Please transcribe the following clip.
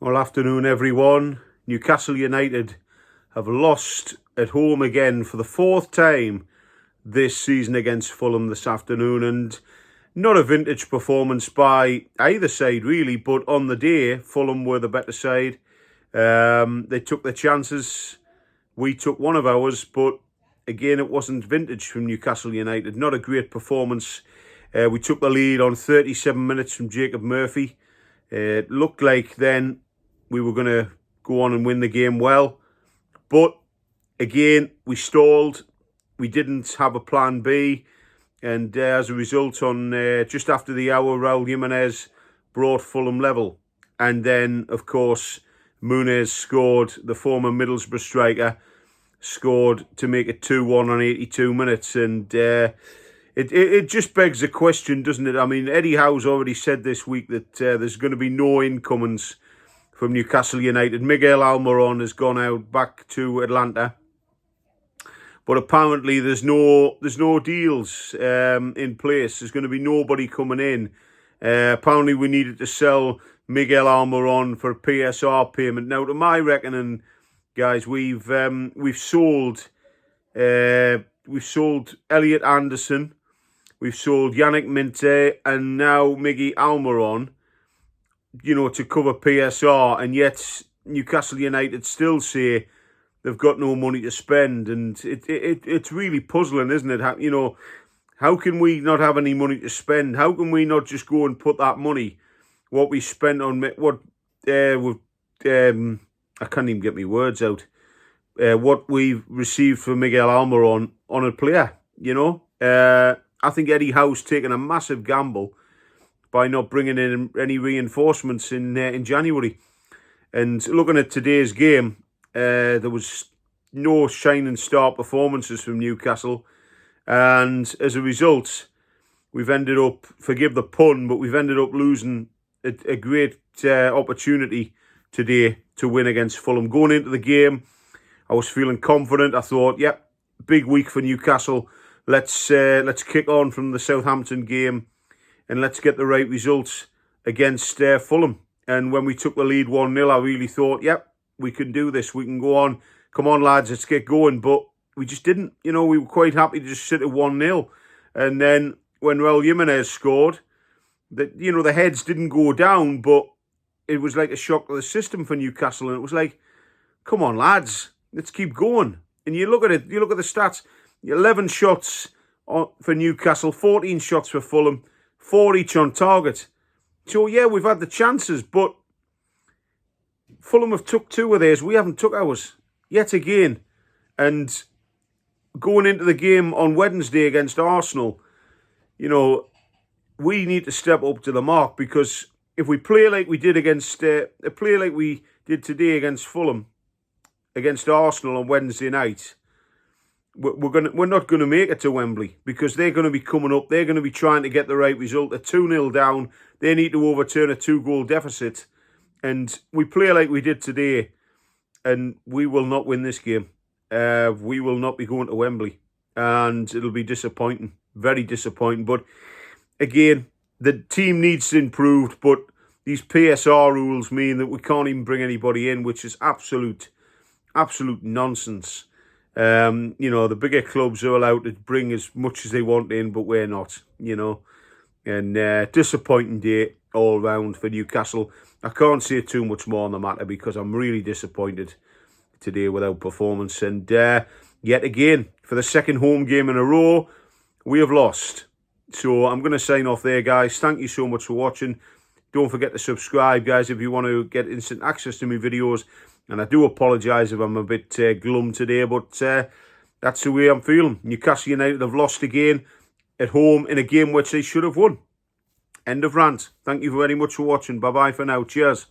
Well, afternoon, everyone. Newcastle United have lost at home again for the fourth time this season against Fulham this afternoon, and not a vintage performance by either side, really, but on the day, Fulham were the better side. They took their chances. We took one of ours, but again, it wasn't vintage from Newcastle United. Not a great performance. We took the lead on 37 minutes from Jacob Murphy. It looked like then we were going to go on and win the game well. But again, we stalled. We didn't have a plan B. And as a result, on just after the hour, Raul Jimenez brought Fulham level. And then, of course, Muniz scored, the former Middlesbrough striker, scored to make it 2-1 on 82 minutes. And it just begs the question, doesn't it? I mean, Eddie Howe's already said this week that there's going to be no incomings from Newcastle United. Miguel Almiron has gone out back to Atlanta. But apparently there's no deals in place. There's going to be nobody coming in. Apparently we needed to sell Miguel Almiron for a PSR payment. Now, to my reckoning, guys, we've sold Elliot Anderson, we've sold Yannick Minte, and now Miggy Almiron, to cover PSR, and yet Newcastle United still say they've got no money to spend, and it's really puzzling, isn't it? How can we not have any money to spend? How can we not just go and put that money, what we spent on I can't even get my words out. What we've received for Miguel Almiron on a player, I think Eddie Howe's taken a massive gamble by not bringing in any reinforcements in January. And looking at today's game, there was no shining star performances from Newcastle. And as a result, we've ended up, forgive the pun, but we've ended up losing a great opportunity today to win against Fulham. Going into the game, I was feeling confident. I thought, yep, big week for Newcastle. Let's kick on from the Southampton game and let's get the right results against Fulham. And when we took the lead 1-0, I really thought, yep, we can do this. We can go on. Come on, lads, let's get going. But we just didn't. We were quite happy to just sit at 1-0. And then when Raul Jimenez scored, the heads didn't go down, but it was like a shock to the system for Newcastle. And it was like, come on, lads, let's keep going. And you look at it, you look at the stats, 11 shots for Newcastle, 14 shots for Fulham, 4 each on target. So, yeah, we've had the chances, but Fulham have took 2 of theirs. We haven't took ours yet again. And going into the game on Wednesday against Arsenal, we need to step up to the mark, because if we play like we did today against Fulham, against Arsenal on Wednesday night, we're not going to make it to Wembley, because they're going to be coming up. They're going to be trying to get the right result. They're 2-0 down. They need to overturn a 2-goal deficit. And we play like we did today, and we will not win this game. We will not be going to Wembley, and it'll be disappointing, very disappointing. But again, the team needs to improve, but these PSR rules mean that we can't even bring anybody in, which is absolute nonsense. The bigger clubs are allowed to bring as much as they want in, but we're not, And disappointing day all round for Newcastle. I can't say too much more on the matter, because I'm really disappointed today with our performance. And yet again, for the second home game in a row, we have lost. So I'm going to sign off there, guys. Thank you so much for watching. Don't forget to subscribe, guys, if you want to get instant access to my videos. And I do apologise if I'm a bit glum today, but that's the way I'm feeling. Newcastle United have lost again at home in a game which they should have won. End of rant. Thank you very much for watching. Bye-bye for now. Cheers.